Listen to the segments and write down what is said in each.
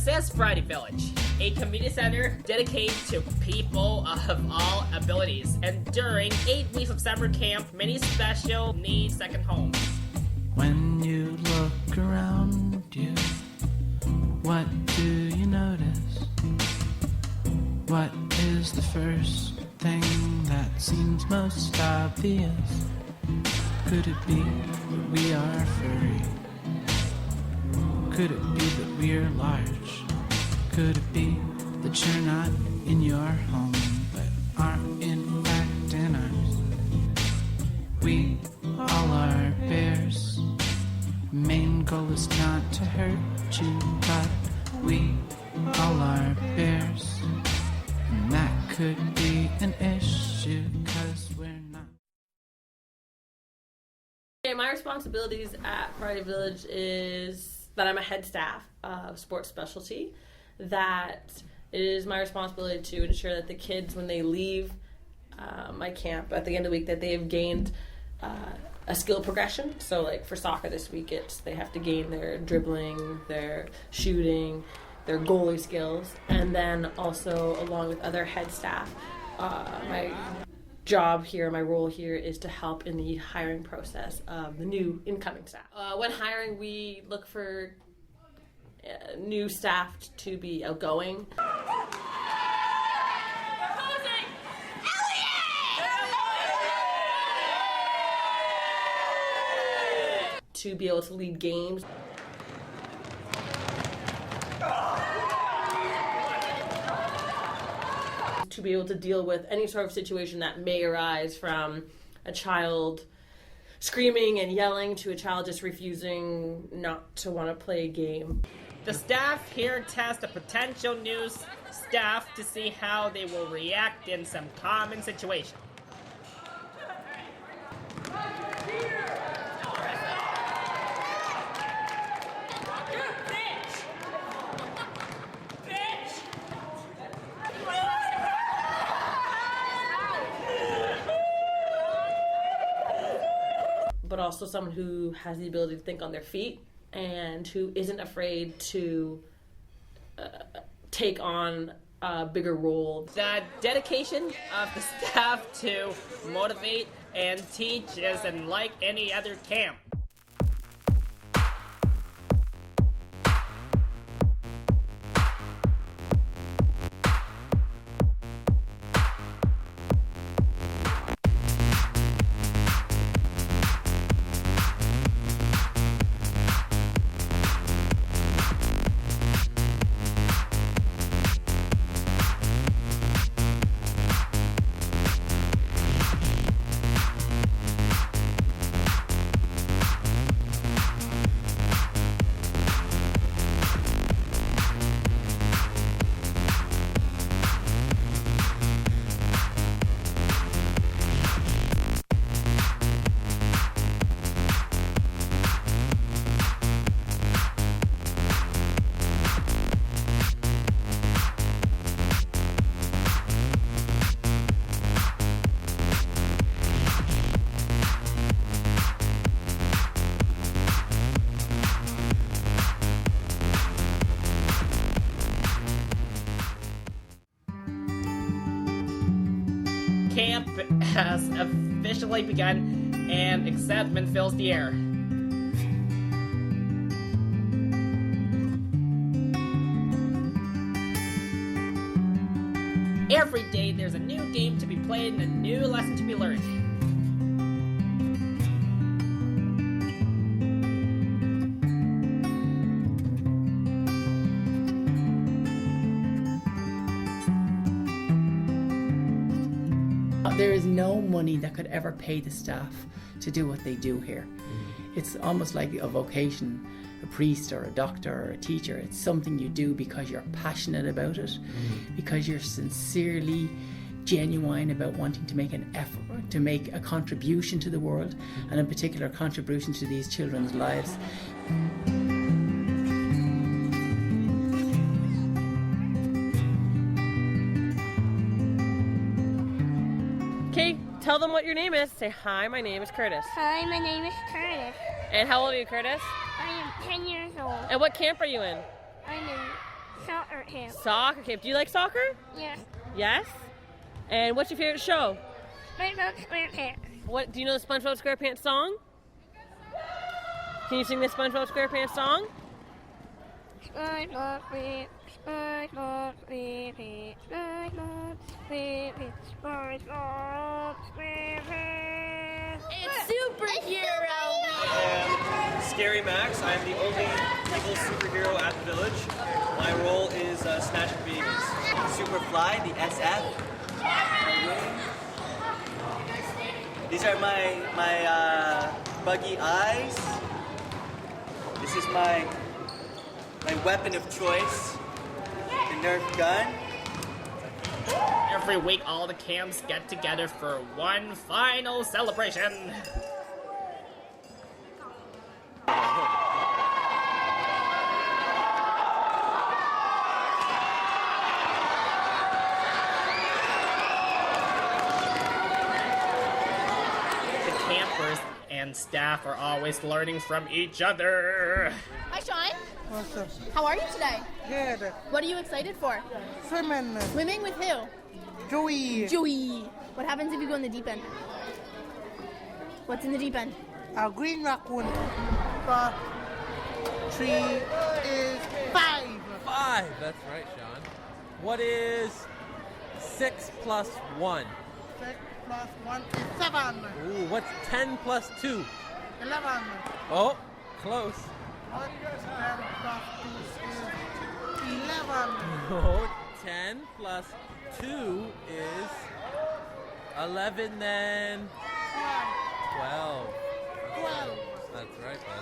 This is Friday Village, a community center dedicated to people of all abilities, and during 8 weeks of summer camp, many special needs second homes. When you look around you, what do you notice? What is the first thing that seems most obvious? Could it be that we are furry? Could it be that we're large? Could it be that you're not in your home, but are in fact in ours? We all are bears. Main goal is not to hurt you, but we all are bears. And that could be an issue, 'cause we're not. Okay, my responsibilities at Friday Village is that I'm a head staff of sports specialty, that it is my responsibility to ensure that the kids, when they leave my camp at the end of the week, that they have gained a skill progression. So like for soccer this week, they have to gain their dribbling, their shooting, their goalie skills, and then also along with other head staff, my job here, my role here is to help in the hiring process of the new incoming staff. When hiring, we look for new staff to be outgoing. To be able to lead games. To be able to deal with any sort of situation that may arise, from a child screaming and yelling to a child just refusing not to want to play a game. The staff here test a potential new staff to see how they will react in some common situation. But also someone who has the ability to think on their feet and who isn't afraid to take on a bigger role. The dedication of the staff to motivate and teach is unlike any other camp. Camp has officially begun and excitement fills the air. Every day there's a new game to be played and a new lesson to be learned. There is no money that could ever pay the staff to do what they do here. It's almost like a vocation, a priest or a doctor or a teacher. It's something you do because you're passionate about it, because you're sincerely genuine about wanting to make an effort, to make a contribution to the world, and in particular a contribution to these children's lives. Okay, tell them what your name is. Say, hi, my name is Curtis. Hi, my name is Curtis. And how old are you, Curtis? I am 10 years old. And what camp are you in? I'm in Soccer camp. Soccer camp. Do you like soccer? Yes. Yes. And what's your favorite show? SpongeBob SquarePants. What do you know the SpongeBob SquarePants song? Can you sing the SpongeBob SquarePants song? SpongeBob SquarePants. SpongeBob SquarePants. SpongeBob SquarePants. SpongeBob SquarePants. It's superhero Scary Max. I am the only evil superhero at the village. My role is snatching babies. Superfly, the SF. These are my buggy eyes. This is my weapon of choice, the Nerf gun. Every week, all the camps get together for one final celebration. Campers and staff are always learning from each other. Hi, Sean. What's up? How are you today? Good. What are you excited for? Swimming. Swimming with who? Joey. Joey. What happens if you go in the deep end? What's in the deep end? A green raccoon. 3 is 5. 5. That's right, Sean. What is 6 plus 1? 6 plus 1 is 7. Ooh, what's 10 plus 2? 11. Oh, close. What is 10 plus 2 is 11. Oh, 10 plus 2 is 11, then 12. 12. That's right, bud.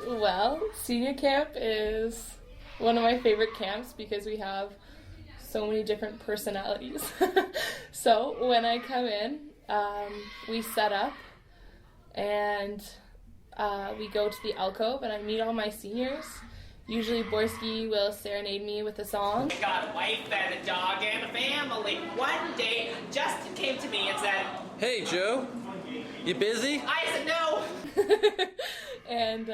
Well, senior camp is one of my favorite camps because we have so many different personalities. So when I come in, we set up and we go to the alcove and I meet all my seniors. Usually Borski will serenade me with a song. Got a wife and a dog and a family. One day, Justin came to me and said, Hey, Joe. You busy? I said no. And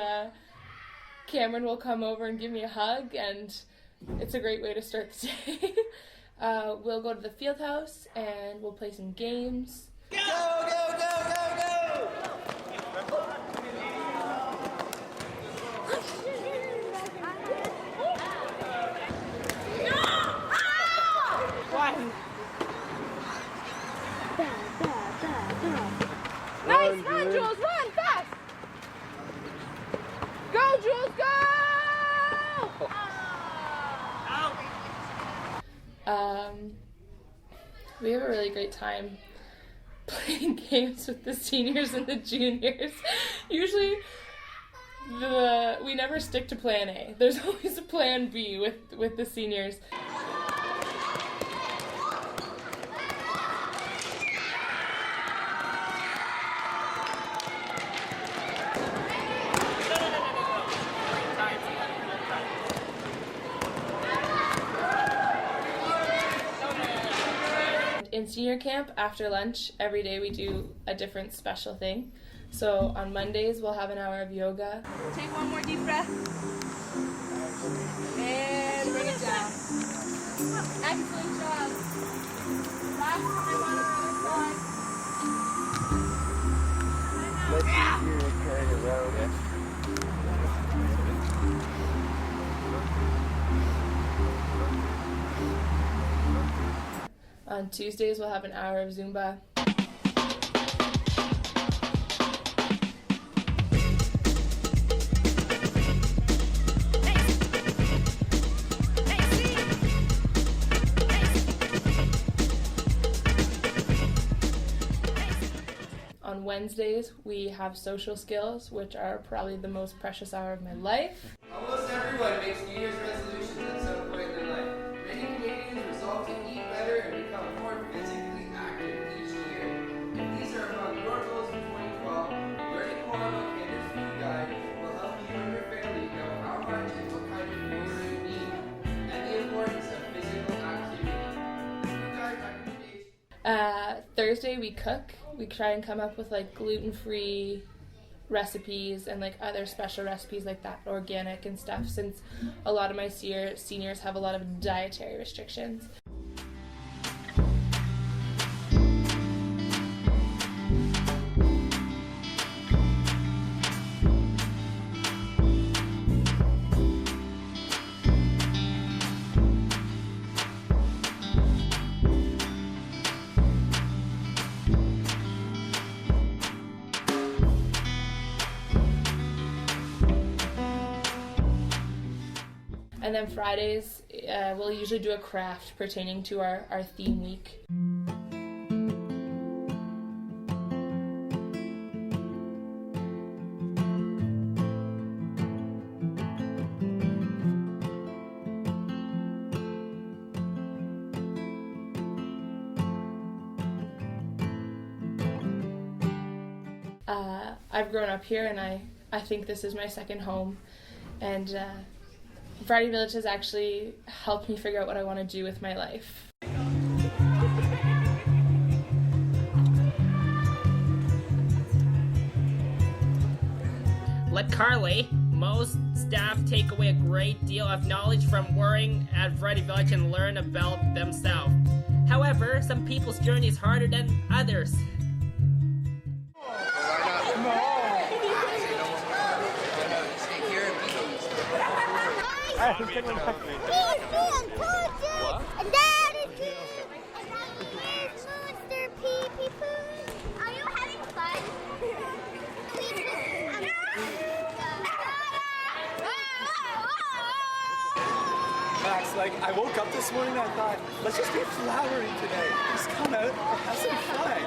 Cameron will come over and give me a hug, and it's a great way to start the day. We'll go to the field house and we'll play some games. Go, go, go, go, go! Nice, run, Jules, run, fast! Go, Jules, go! We have a really great time playing games with the seniors and the juniors. Usually, we never stick to plan A. There's always a plan B with the seniors. In senior camp, after lunch, every day we do a different special thing. So on Mondays, we'll have an hour of yoga. Take one more deep breath. And bring it down. Excellent job. Last time on our other side. On Tuesdays, we'll have an hour of Zumba. On Wednesdays, we have social skills, which are probably the most precious hour of my life. Almost everyone makes New Year's resolutions at some point in their life. Many Canadians resolve to eat better and become more physically active each year. If these are among your goals for 2012, learning more about Canada's food guide will help you and your family know how much and what kind of food you need, and the importance of physical activity. The food guide recommendations. Thursday, we cook. We try and come up with like gluten-free recipes and like other special recipes like that, organic and stuff, since a lot of my seniors have a lot of dietary restrictions. And then Fridays, we'll usually do a craft pertaining to our theme week. I've grown up here, and I think this is my second home. And Variety Village has actually helped me figure out what I want to do with my life. Like Carly, most staff take away a great deal of knowledge from working at Variety Village and learn about themselves. However, some people's journey is harder than others. Max, like, I woke up this morning and I thought, let's just be flowery today. Just come out and have some fun.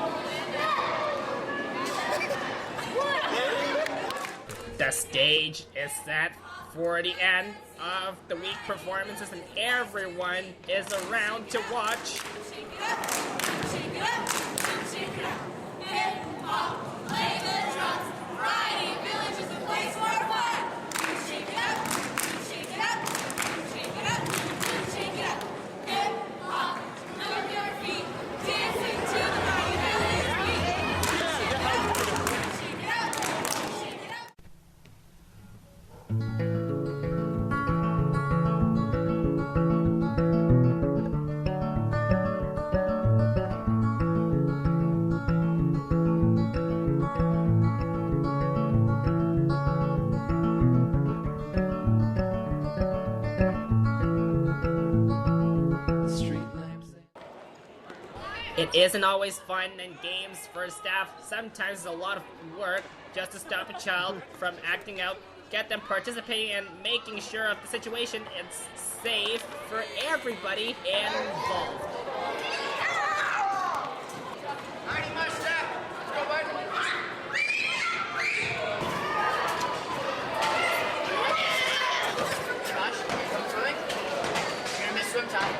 The stage is set for the end of the week performances and everyone is around to watch. It isn't always fun and games for staff. Sometimes it's a lot of work just to stop a child from acting out, get them participating, and making sure of the situation is safe for everybody involved. Alrighty, my staff. Let's go, bud. Josh, you come swimming? You're gonna miss swim time.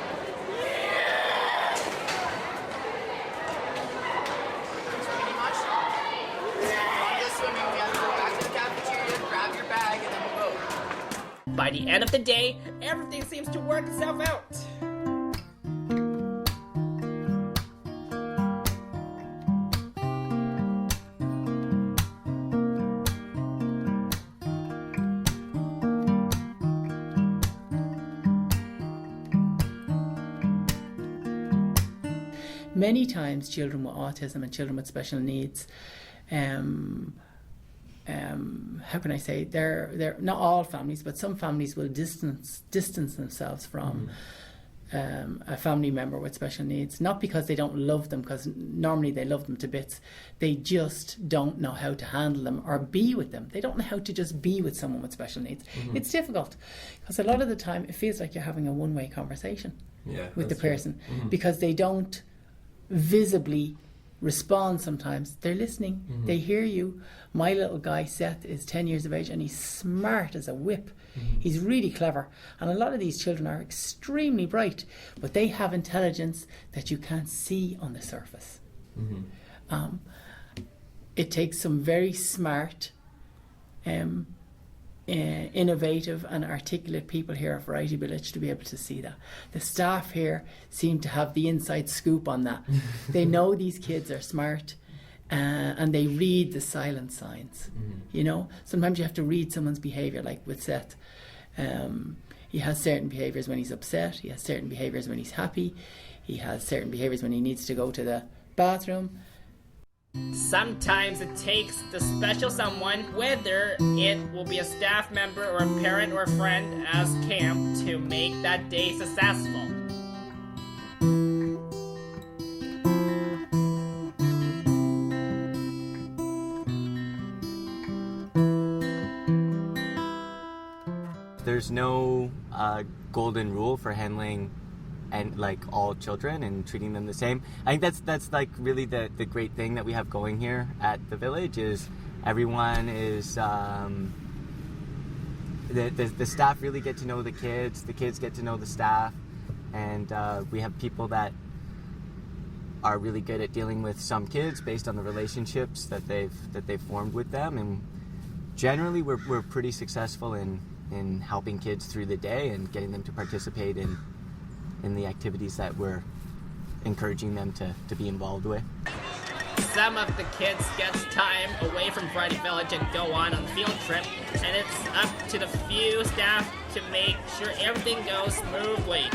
By the end of the day, everything seems to work itself out. Many times children with autism and children with special needs, how can I say, they're not all families, but some families will distance themselves from a family member with special needs, not because they don't love them, because normally they love them to bits. They just don't know how to handle them or be with them. They don't know how to just be with someone with special needs. It's difficult because a lot of the time it feels like you're having a one-way conversation with the person because they don't visibly respond sometimes. They're listening. They hear you. My little guy Seth is 10 years of age and he's smart as a whip. He's really clever, and a lot of these children are extremely bright, but they have intelligence that you can't see on the surface. It takes some very smart, innovative and articulate people here at Variety Village to be able to see that. The staff here seem to have the inside scoop on that. They know these kids are smart, and they read the silent signs. You know, sometimes you have to read someone's behaviour, like with Seth. He has certain behaviours when he's upset, he has certain behaviours when he's happy, he has certain behaviours when he needs to go to the bathroom. Sometimes it takes the special someone, whether it will be a staff member or a parent or a friend as camp, to make that day successful. There's no golden rule for handling and like all children and treating them the same. I think that's like really the great thing that we have going here at the village is everyone is the staff really get to know the kids get to know the staff, and we have people that are really good at dealing with some kids based on the relationships that they've formed with them, and generally we're pretty successful in helping kids through the day and getting them to participate in the activities that we're encouraging them to be involved with. Some of the kids get time away from Variety Village and go on a field trip, and it's up to the few staff to make sure everything goes smoothly.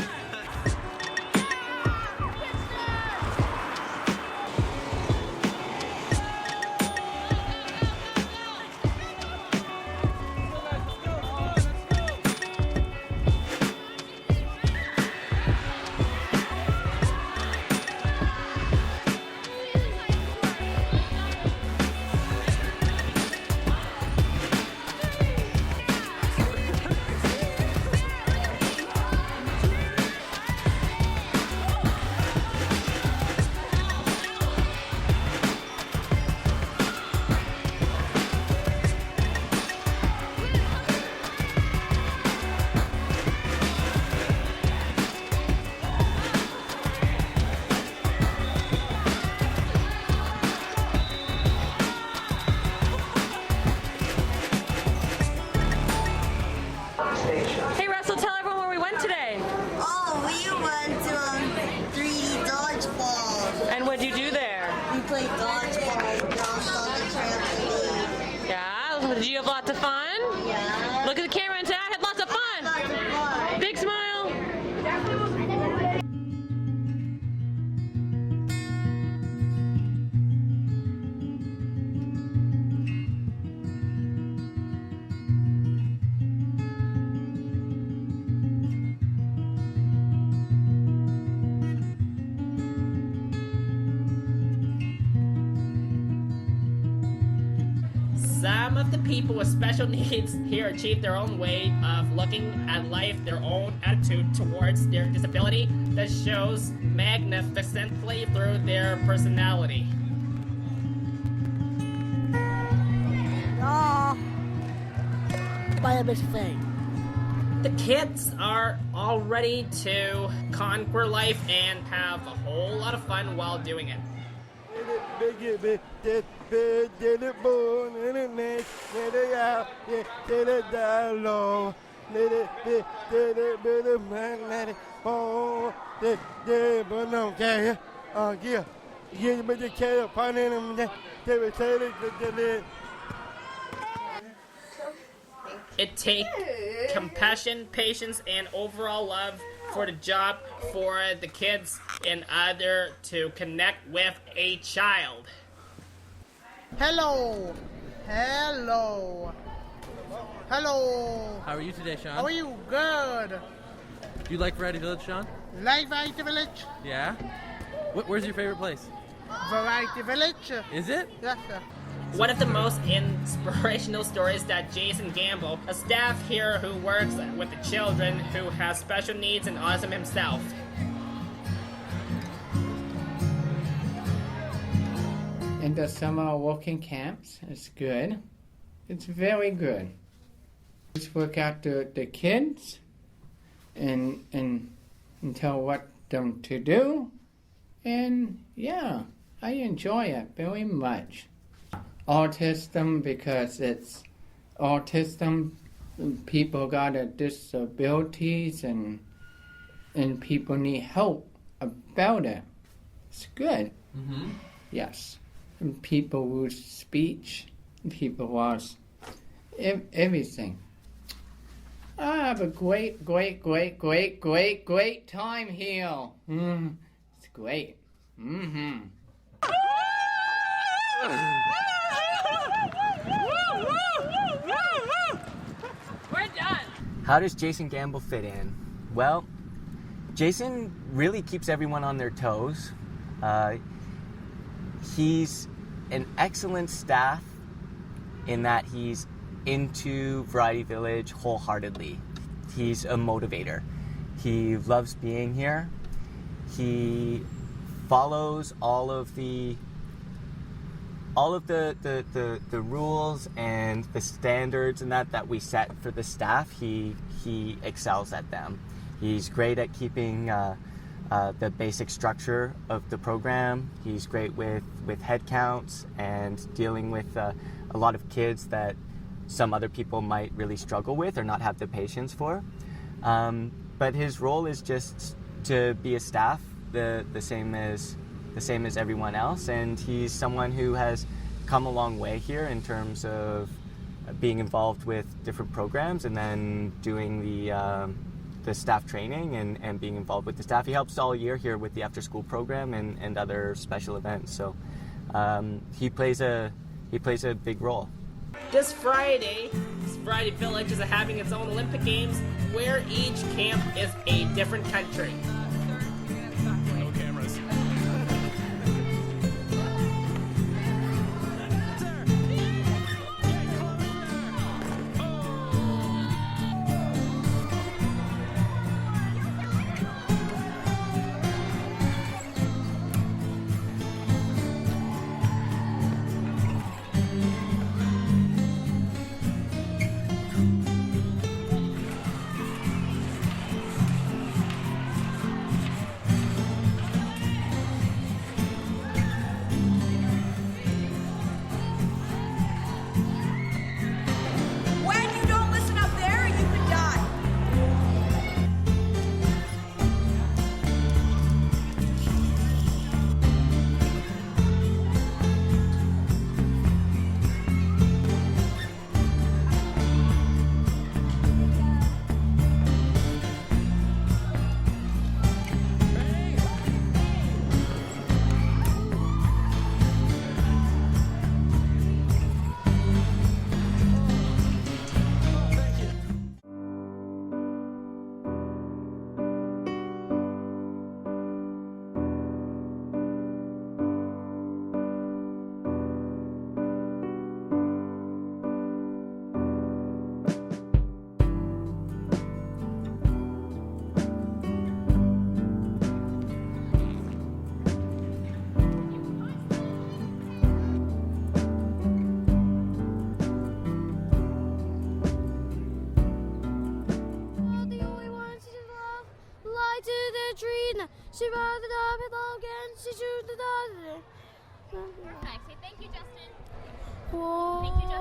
Hey Russell, tell everyone where we went today. Oh, we went to 3D dodgeball. And what'd you do there? We played dodgeball, jumped on the trampoline. Yeah? Did you have lots of fun? Yeah. Look at the camera and say, I had lots of fun. Lots of fun. Big smile. Some of the people with special needs here achieve their own way of looking at life, their own attitude towards their disability that shows magnificently through their personality. By a big thing. The kids are all ready to conquer life and have a whole lot of fun while doing it. It takes compassion, patience, and overall love for the job for the kids in order to connect with a child. Hello. Hello. Hello. How are you today, Sean? How are you? Good. Do you like Variety Village, Sean? Like Variety Village. Yeah? Where's your favorite place? Variety Village. Is it? Yes, sir. One of the most inspirational stories that Jason Gamble, a staff here who works with the children who has special needs and autism himself. In the summer working camps, it's good. It's very good. Just work out the kids and tell what them to do. And yeah, I enjoy it very much. Autism, because it's autism, people got disabilities and people need help about it. It's good. Mm-hmm. Yes. And people with speech, people was everything. I have a great time here. It's great. Mm-hmm. We're done. How does Jason Gamble fit in? Well, Jason really keeps everyone on their toes. He's an excellent staff in that he's into Variety Village wholeheartedly. He's a motivator. He loves being here. He follows all of the rules and the standards and that we set for the staff. He excels at them. He's great at keeping the basic structure of the program. He's great with head counts and dealing with a lot of kids that some other people might really struggle with or not have the patience for. But his role is just to be a staff, the same as everyone else, and he's someone who has come a long way here in terms of being involved with different programs and then doing the staff training and being involved with the staff. He helps all year here with the after school program and other special events, so he plays a big role. This Friday, Variety Village is having its own Olympic Games where each camp is a different country. No cameras. She brought the dog with love again. She shoots the dog. Perfect. Say thank you, Justin. Oh, Thank you, Justin.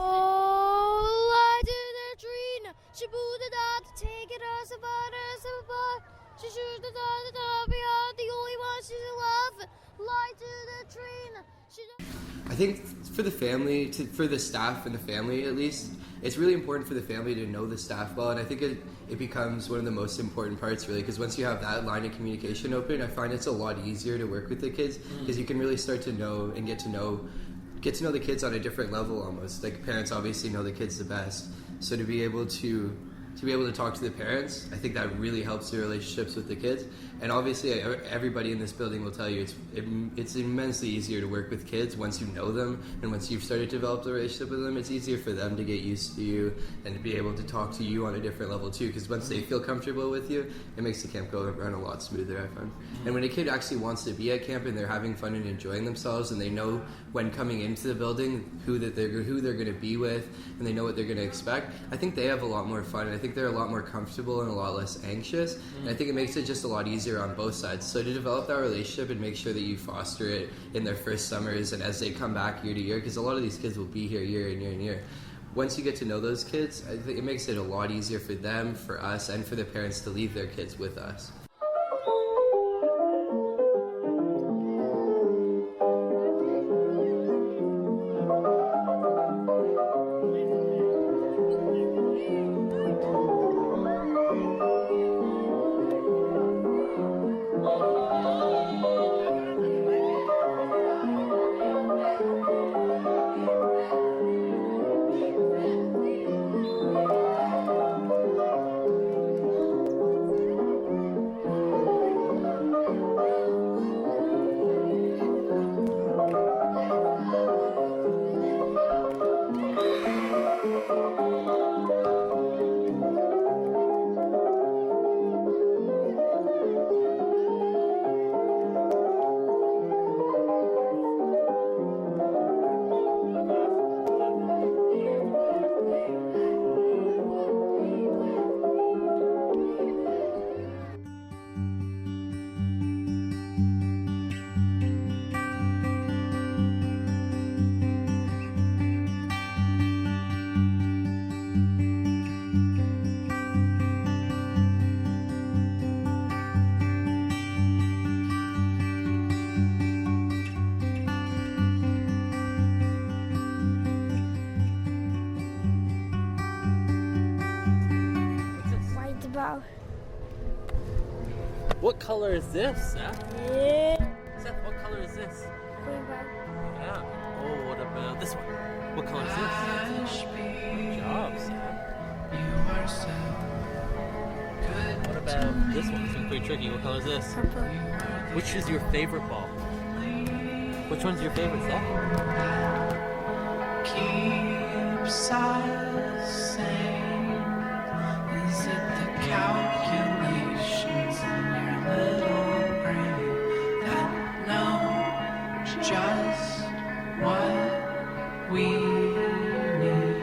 lie to the tree. She blew the dog to take it us about us about. She shoots the dog beyond the only one she's in love. Lie to the tree. I think for the family, for the staff and the family at least, it's really important for the family to know the staff well, and I think it becomes one of the most important parts really, because once you have that line of communication open, I find it's a lot easier to work with the kids, because you can really start to know and get to know the kids on a different level almost. Like parents obviously know the kids the best, so to be able to to be able to talk to the parents. I think that really helps the relationships with the kids. And obviously, everybody in this building will tell you it's immensely easier to work with kids once you know them, and once you've started to develop the relationship with them, it's easier for them to get used to you and to be able to talk to you on a different level too, because once they feel comfortable with you, it makes the camp go run a lot smoother, I find. And when a kid actually wants to be at camp and they're having fun and enjoying themselves, and they know when coming into the building who they're going to be with, and they know what they're going to expect, I think they have a lot more fun, and I think they're a lot more comfortable and a lot less anxious, and I think it makes it just a lot easier on both sides. So to develop that relationship and make sure that you foster it in their first summers and as they come back year to year, because a lot of these kids will be here year and year and year. Once you get to know those kids, I think it makes it a lot easier for them, for us, and for the parents to leave their kids with us. What color is this, Seth? Seth, what color is this? Yeah. Oh, what about this one? What color is this? Good job, Seth. What about this one? This one's pretty tricky. What color is this? Purple. Which is your favorite ball? Which one's your favorite, Seth? Keeps us sane. Is it the calculations in your little brain that know just what we need?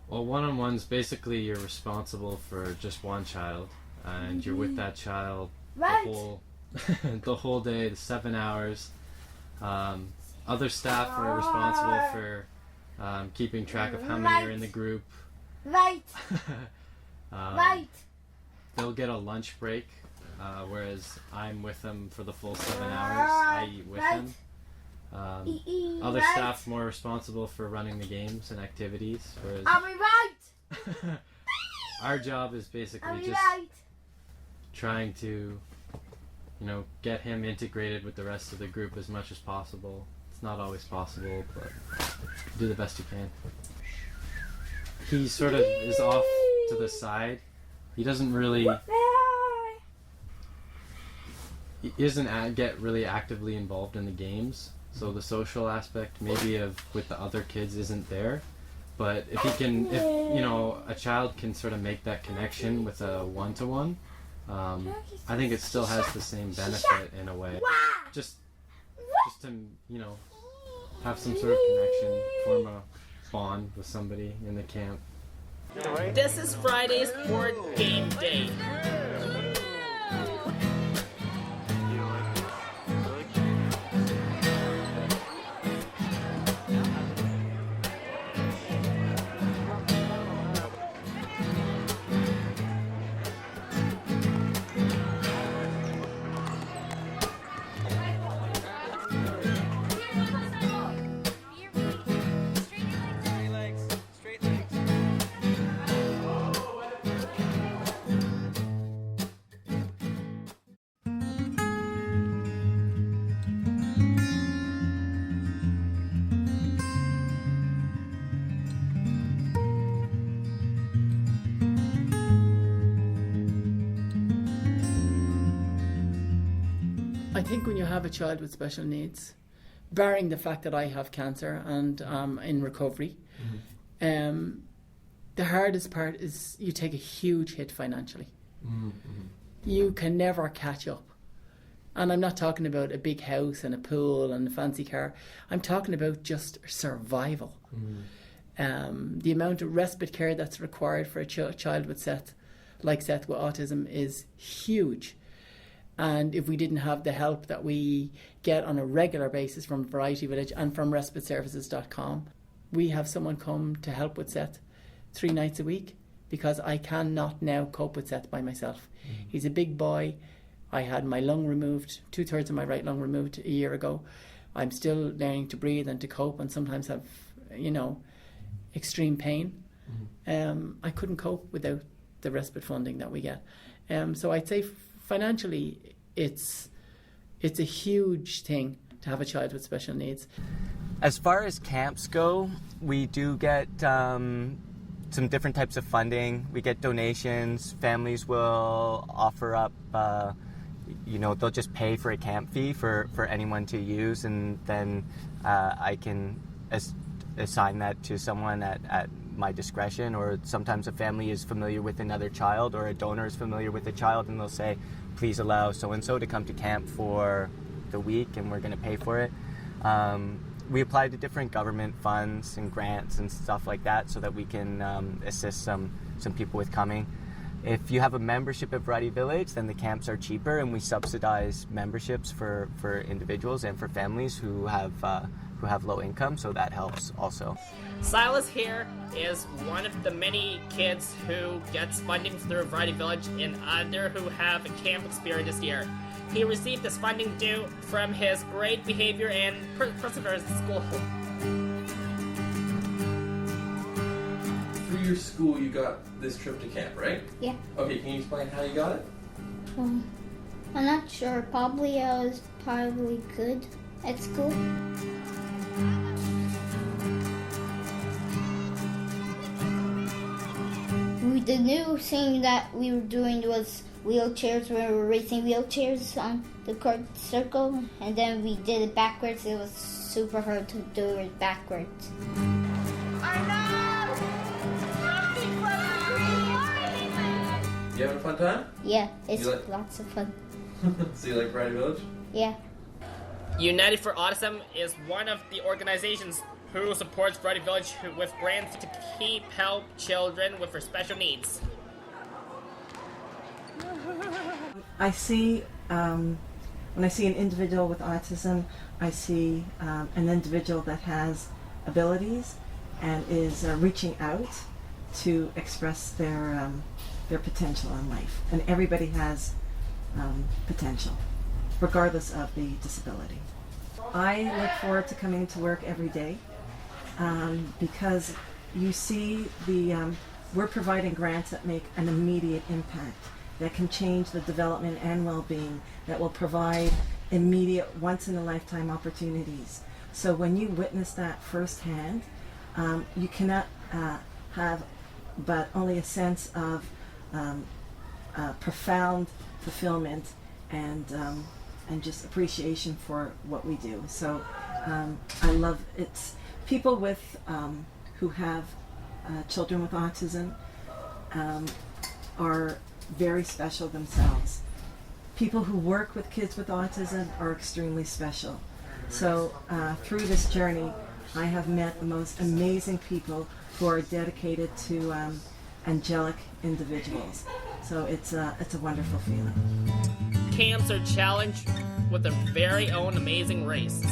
Well, one-on-one's basically you're responsible for just one child, and you're with that child the whole day, the 7 hours. Other staff are responsible for keeping track of how many are in the group. They'll get a lunch break, whereas I'm with them for the full 7 hours. I eat with them. Other staff more responsible for running the games and activities, whereas our job is basically just trying to, get him integrated with the rest of the group as much as possible. It's not always possible, but do the best you can. He sort of is off to the side. He doesn't really... He doesn't get really actively involved in the games, so the social aspect maybe with the other kids isn't there. But if he can, if a child can sort of make that connection with a one-to-one, I think it still has the same benefit in a way. Just to, have some sort of connection, form a bond with somebody in the camp. This is Friday's board game day. think when you have a child with special needs, barring the fact that I have cancer and in recovery, the hardest part is you take a huge hit financially. You can never catch up. And I'm not talking about a big house and a pool and a fancy car. I'm talking about just survival. The amount of respite care that's required for a child with Seth with autism is huge. And if we didn't have the help that we get on a regular basis from Variety Village and from respiteservices.com, we have someone come to help with Seth 3 nights a week, because I cannot now cope with Seth by myself. He's a big boy. I had my lung removed, 2/3 of my right lung removed a year ago. I'm still learning to breathe and to cope, and sometimes have, extreme pain. I couldn't cope without the respite funding that we get. So I'd say financially, it's a huge thing to have a child with special needs. As far as camps go, we do get some different types of funding. We get donations. Families will offer up, they'll just pay for a camp fee for anyone to use, and then I can assign that to someone at my discretion. Or sometimes a family is familiar with another child, or a donor is familiar with a child, and they'll say, please allow so-and-so to come to camp for the week, and we're going to pay for it. We apply to different government funds and grants and stuff like that so that we can assist some people with coming. If you have a membership at Variety Village, then the camps are cheaper, and we subsidize memberships for individuals and for families who have low income, so that helps also. Silas here is one of the many kids who gets funding through Variety Village and other who have a camp experience this year. He received this funding due from his great behavior and perseverance at school. Through your school, you got this trip to camp, right? Yeah. Okay, can you explain how you got it? I'm not sure. Probably I was good at school. The new thing that we were doing was wheelchairs. We were racing wheelchairs on the court circle, and then we did it backwards. It was super hard to do it backwards. You having a fun time? Yeah, it's lots of fun. So you like Variety Village? Yeah. United for Autism is one of the organizations who supports Variety Village with grants to help children with their special needs. I see, when I see an individual with autism, I see an individual that has abilities and is reaching out to express their potential in life. And everybody has potential, regardless of the disability. I look forward to coming to work every day because you see we're providing grants that make an immediate impact, that can change the development and well-being, that will provide immediate, once-in-a-lifetime opportunities. So when you witness that firsthand, you cannot have but only a sense of profound fulfillment and just appreciation for what we do. So I love it. People with who have children with autism are very special themselves. People who work with kids with autism are extremely special. So through this journey, I have met the most amazing people who are dedicated to angelic individuals. So it's a wonderful feeling. Camps are challenged with their very own amazing race.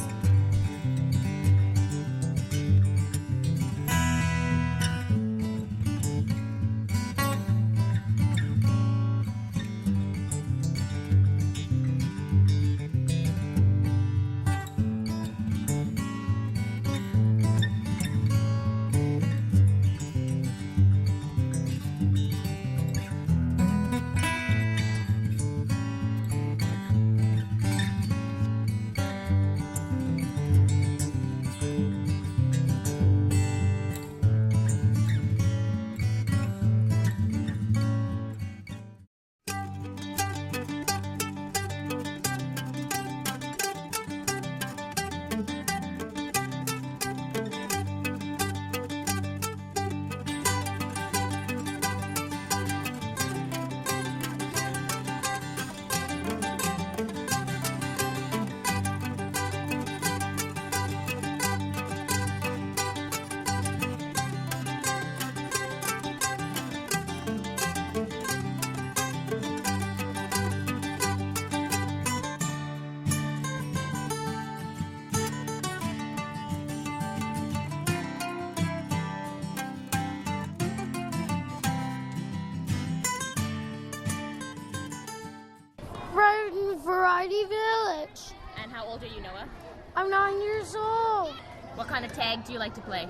old are you, Noah? I'm 9 years old. What kind of tag do you like to play?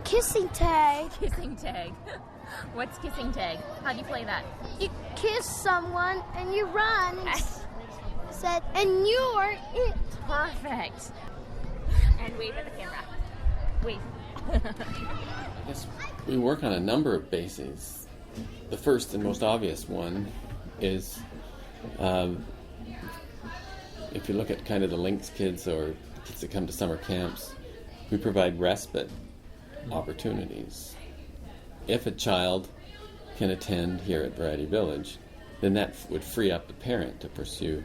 Kissing tag. Kissing tag. What's kissing tag? How do you play that? You kiss someone and you run and said, and you're it. Perfect. And wave at the camera. Wave. I guess we work on a number of bases. The first and most obvious one is if you look at kind of the Lynx kids or kids that come to summer camps, we provide respite opportunities. If a child can attend here at Variety Village, then that would free up the parent to pursue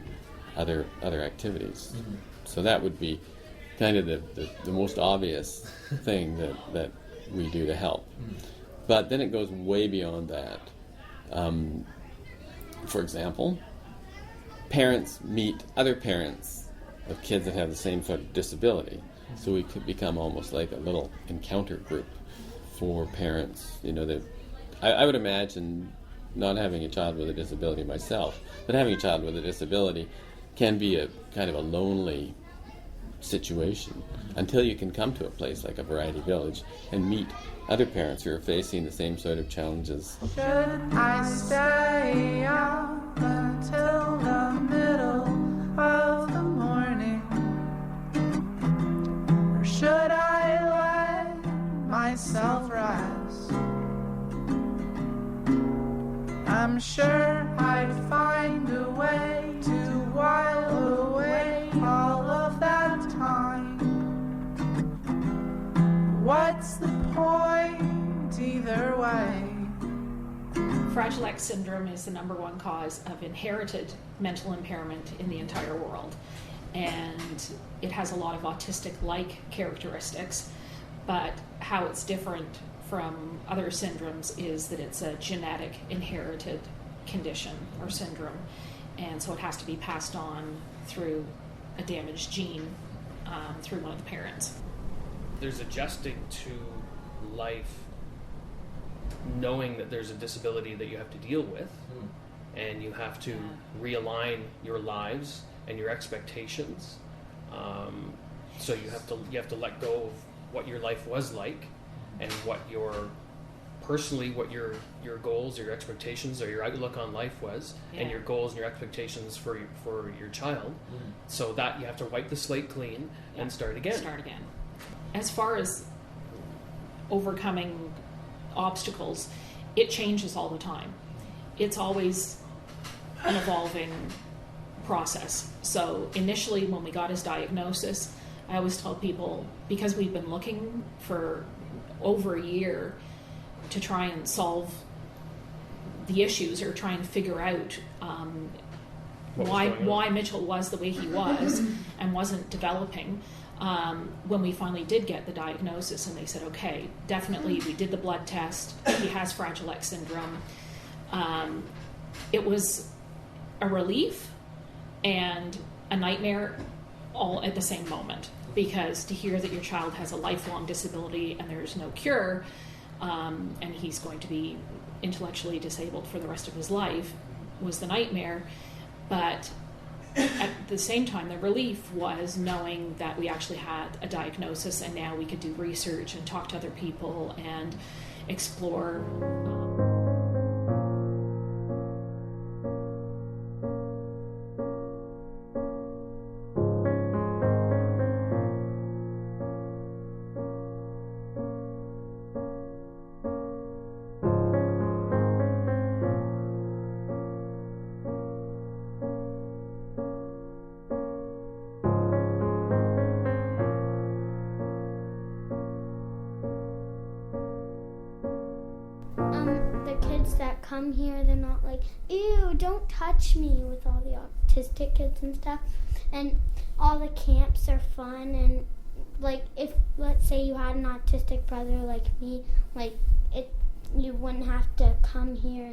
other activities. Mm-hmm. So that would be kind of the most obvious thing that we do to help. Mm-hmm. But then it goes way beyond that. For example, parents meet other parents of kids that have the same sort of disability. So we could become almost like a little encounter group for parents. You know, that I would imagine, not having a child with a disability myself, but having a child with a disability can be a kind of a lonely situation until you can come to a place like a Variety Village and meet other parents who are facing the same sort of challenges. Should I stay up until the middle of the morning? Or should I let myself rest? I'm sure I'd find a way to while away all of that time. What's the point either way? Fragile X syndrome is the #1 cause of inherited mental impairment in the entire world. And it has a lot of autistic-like characteristics, but how it's different from other syndromes is that it's a genetic inherited condition or syndrome. And so it has to be passed on through a damaged gene through one of the parents. There's adjusting to life knowing that there's a disability that you have to deal with, and you have to realign your lives and your expectations. So you have to let go of what your life was like and what your goals or your expectations or your outlook on life was, and your goals and your expectations for your child. So that you have to wipe the slate clean and start again. As far as overcoming obstacles, it changes all the time. It's always an evolving process. So initially, when we got his diagnosis, I always tell people, because we've been looking for over a year to try and solve the issues or try and figure out why Mitchell was the way he was and wasn't developing. When we finally did get the diagnosis and they said, okay, definitely, we did the blood test, he has Fragile X syndrome, it was a relief and a nightmare all at the same moment, because to hear that your child has a lifelong disability and there's no cure, and he's going to be intellectually disabled for the rest of his life was the nightmare. But at the same time, the relief was knowing that we actually had a diagnosis, and now we could do research and talk to other people and explore. The kids that come here, they're not like, ew, don't touch me, with all the autistic kids and stuff. And all the camps are fun, and like, if, let's say you had an autistic brother like me, like, you wouldn't have to come here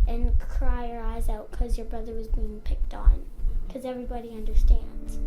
and cry your eyes out because your brother was being picked on, because everybody understands.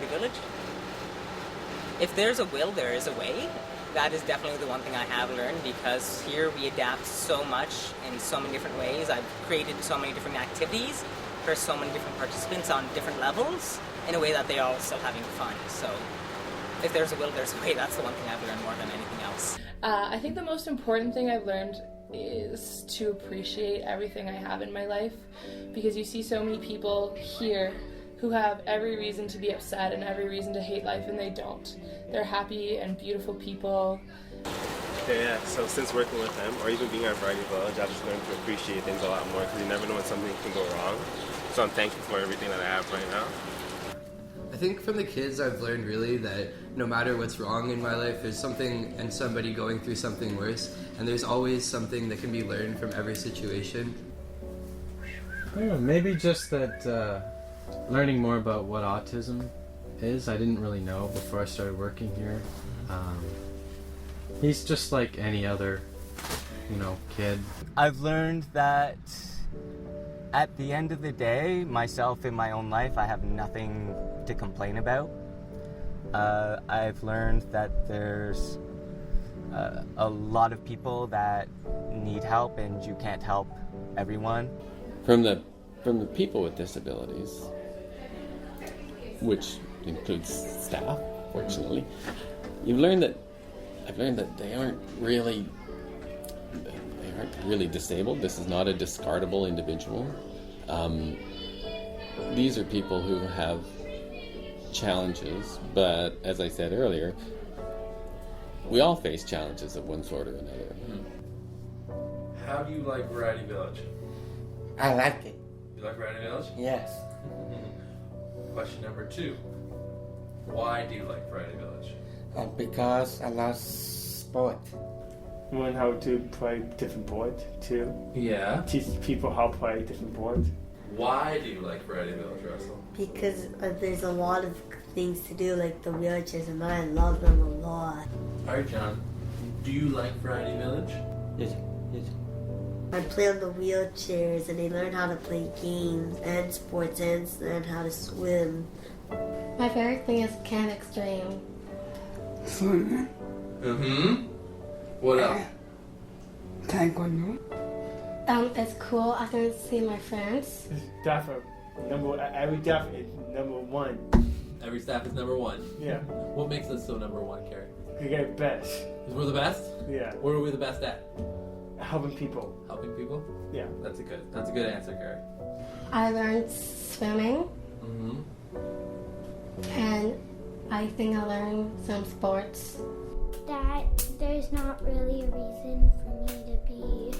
Variety Village. If there's a will, there is a way. That is definitely the one thing I have learned, because here we adapt so much in so many different ways. I've created so many different activities for so many different participants on different levels in a way that they all still having fun. So if there's a will, there's a way. That's the one thing I've learned more than anything else. I think the most important thing I've learned is to appreciate everything I have in my life, because you see so many people here who have every reason to be upset and every reason to hate life, and they don't. They're happy and beautiful people. Yeah, so since working with them, or even being at Variety Village, I just learned to appreciate things a lot more, because you never know when something can go wrong. So I'm thankful for everything that I have right now. I think from the kids I've learned really that no matter what's wrong in my life, there's something and somebody going through something worse, and there's always something that can be learned from every situation. Yeah, maybe just that learning more about what autism is. I didn't really know before I started working here. He's just like any other, kid. I've learned that at the end of the day, myself in my own life, I have nothing to complain about. I've learned that there's a lot of people that need help, and you can't help everyone. From the people with disabilities, which includes staff, fortunately, I've learned that they aren't really disabled. This is not a discardable individual. These are people who have challenges, but as I said earlier, we all face challenges of one sort or another. How do you like Variety Village? I like it. You like Variety Village? Yes. Question number 2. Why do you like Variety Village? Because I love sport. Learn how to play different boards too. Yeah. Teach people how to play different boards. Why do you like Variety Village, Russell? Because there's a lot of things to do, like the wheelchairs, and I love them a lot. Alright, John. Do you like Variety Village? Yes. I play on the wheelchairs, and they learn how to play games and sports and learn how to swim. My favorite thing is Camp Extreme. Swimming. What else? Taekwondo. It's cool. I can see my friends. Definitely. Every staff is number 1. Every staff is number 1. Yeah. What makes us so number 1, Carrie? We get best. Because we're the best? Yeah. What are we the best at? Helping people. Helping people? Yeah. That's a good answer, Carrie. I learned swimming. And I think I learned some sports. That there's not really a reason for me to be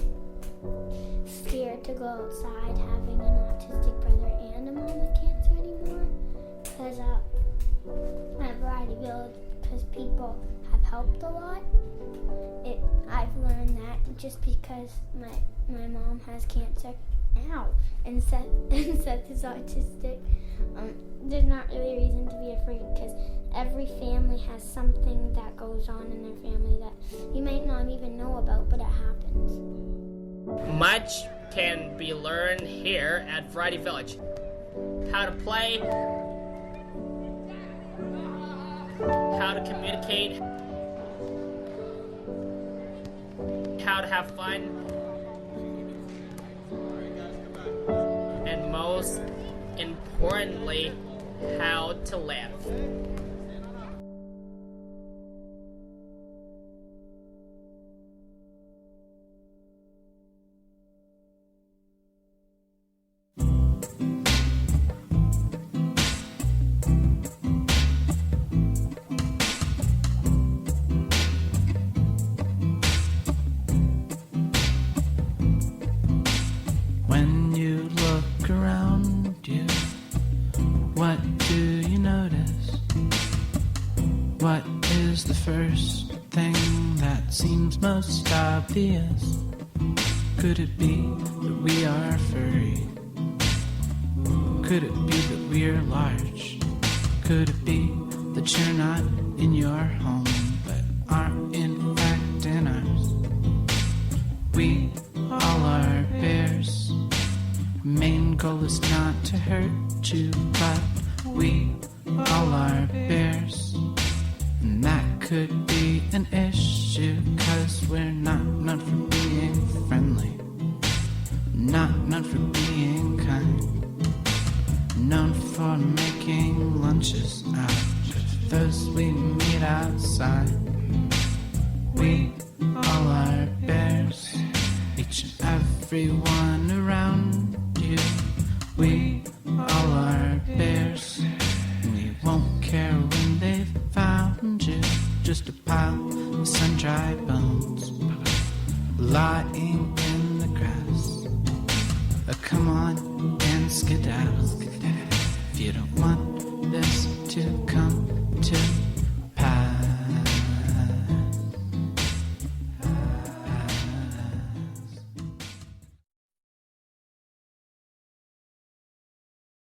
scared to go outside having an autistic brother and a mom with cancer anymore. Because at Variety Village, because people have helped a lot. I've learned that just because my mom has cancer now and Seth is autistic. There's not really a reason to be afraid, because every family has something that goes on in their family that you might not even know about, but it happens. Much can be learned here at Variety Village. How to play, how to communicate, how to have fun, and most importantly, how to live. When you look around you, what do you notice? What is the first thing that seems most obvious? Could it be that we are furry? Could it be that we're large? Could it be that you're not in your home, but are in fact in ours? We all are bears. Main goal is not to hurt you, but we all our bears. And that could be an issue, 'cause we're not known for being friendly, not known for being kind, known for making lunches out of those we meet outside. We all are bears, each and every one around you. We all are bears, and we won't care when they've found you. Just a pile of sun-dried bones lying in the grass. Come on and skedaddle.